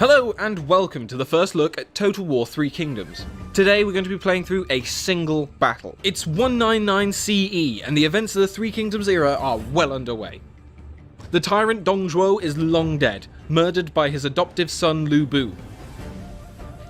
Hello and welcome to the first look at Total War 3 Kingdoms. Today we're going to be playing through a single battle. It's 199 CE and the events of the Three Kingdoms era are well underway. The tyrant Dongzhuo is long dead, murdered by his adoptive son Lu Bu.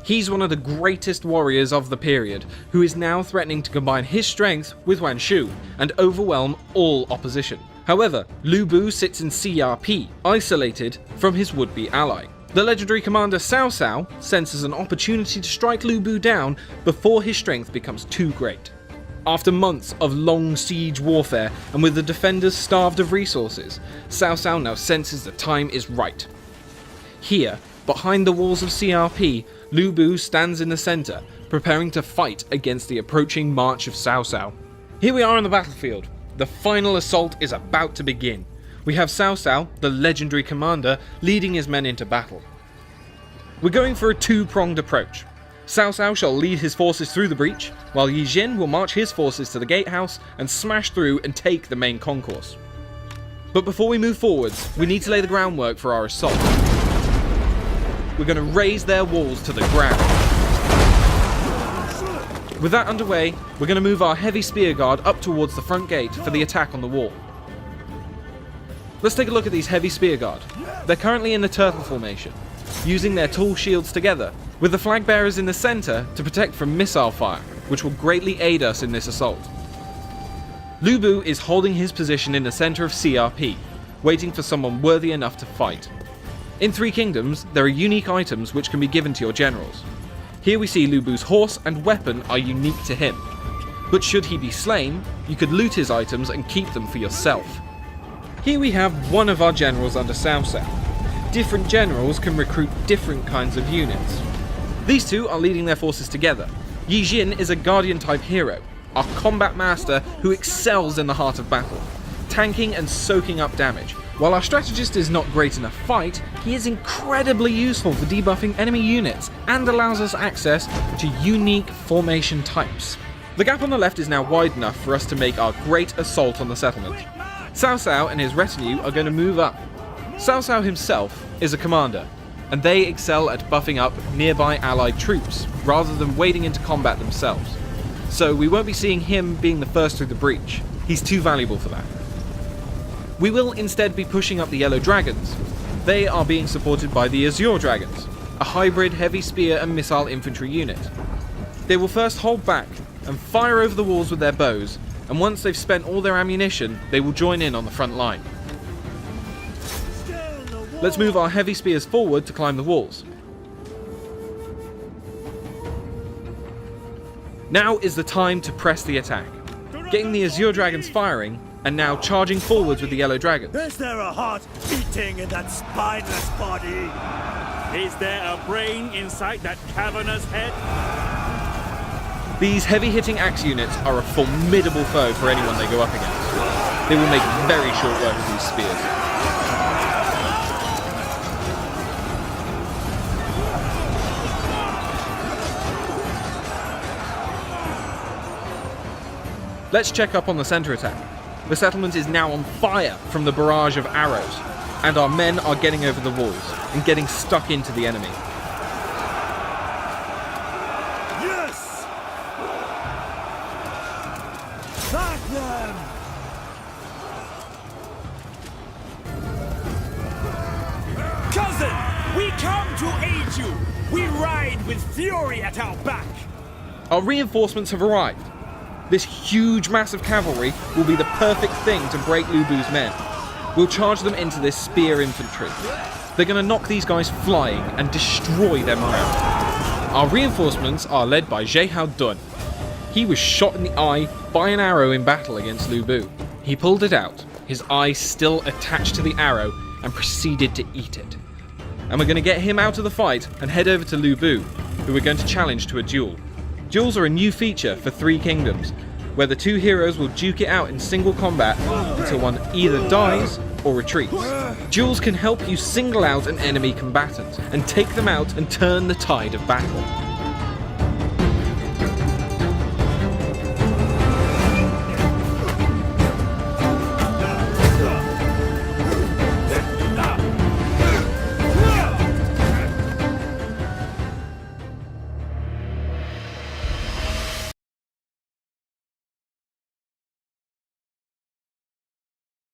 He's one of the greatest warriors of the period, who is now threatening to combine his strength with Yuan Shu and overwhelm all opposition. However, Lu Bu sits in CRP, isolated from his would-be ally. The legendary commander Cao Cao senses an opportunity to strike Lu Bu down before his strength becomes too great. After months of long siege warfare and with the defenders starved of resources, Cao Cao now senses the time is right. Here, behind the walls of CRP, Lu Bu stands in the centre, preparing to fight against the approaching march of Cao Cao. Here we are on the battlefield. The final assault is about to begin. We have Cao Cao, the legendary commander, leading his men into battle. We're going for a two-pronged approach. Cao Cao shall lead his forces through the breach, while Yi Jin will march his forces to the gatehouse and smash through and take the main concourse. But before we move forwards, we need to lay the groundwork for our assault. We're going to raze their walls to the ground. With that underway, we're going to move our heavy spear guard up towards the front gate for the attack on the wall. Let's take a look at these heavy spear guard. They're currently in the turtle formation, using their tall shields together, with the flag bearers in the centre to protect from missile fire, which will greatly aid us in this assault. Lu Bu is holding his position in the centre of CRP, waiting for someone worthy enough to fight. In Three Kingdoms, there are unique items which can be given to your generals. Here we see Lu Bu's horse and weapon are unique to him, but should he be slain, you could loot his items and keep them for yourself. Here we have one of our generals under Cao Cao. Different generals can recruit different kinds of units. These two are leading their forces together. Yi Jin is a guardian type hero, our combat master who excels in the heart of battle, tanking and soaking up damage. While our strategist is not great in a fight, he is incredibly useful for debuffing enemy units and allows us access to unique formation types. The gap on the left is now wide enough for us to make our great assault on the settlement. Cao Cao and his retinue are going to move up. Cao Cao himself is a commander, and they excel at buffing up nearby allied troops, rather than wading into combat themselves. So we won't be seeing him being the first through the breach. He's too valuable for that. We will instead be pushing up the Yellow Dragons. They are being supported by the Azure Dragons, a hybrid heavy spear and missile infantry unit. They will first hold back and fire over the walls with their bows, and once they've spent all their ammunition, they will join in on the front line. Let's move our heavy spears forward to climb the walls. Now is the time to press the attack. Getting the Azure Dragons firing, and now charging forwards with the Yellow Dragons. Is there a heart beating in that spineless body? Is there a brain inside that cavernous head? These heavy-hitting axe units are a formidable foe for anyone they go up against. They will make very short work of these spears. Let's check up on the centre attack. The settlement is now on fire from the barrage of arrows, and our men are getting over the walls and getting stuck into the enemy. Yes! Back them! Cousin, we come to aid you. We ride with fury at our back. Our reinforcements have arrived. This huge mass of cavalry will be the perfect thing to break Lu Bu's men. We'll charge them into this spear infantry. They're going to knock these guys flying and destroy them around. Our reinforcements are led by Zhehao Dun. He was shot in the eye by an arrow in battle against Lu Bu. He pulled it out, his eye still attached to the arrow, and proceeded to eat it. And we're going to get him out of the fight and head over to Lu Bu, who we're going to challenge to a duel. Duels are a new feature for Three Kingdoms, where the two heroes will duke it out in single combat until one either dies or retreats. Duels can help you single out an enemy combatant and take them out and turn the tide of battle.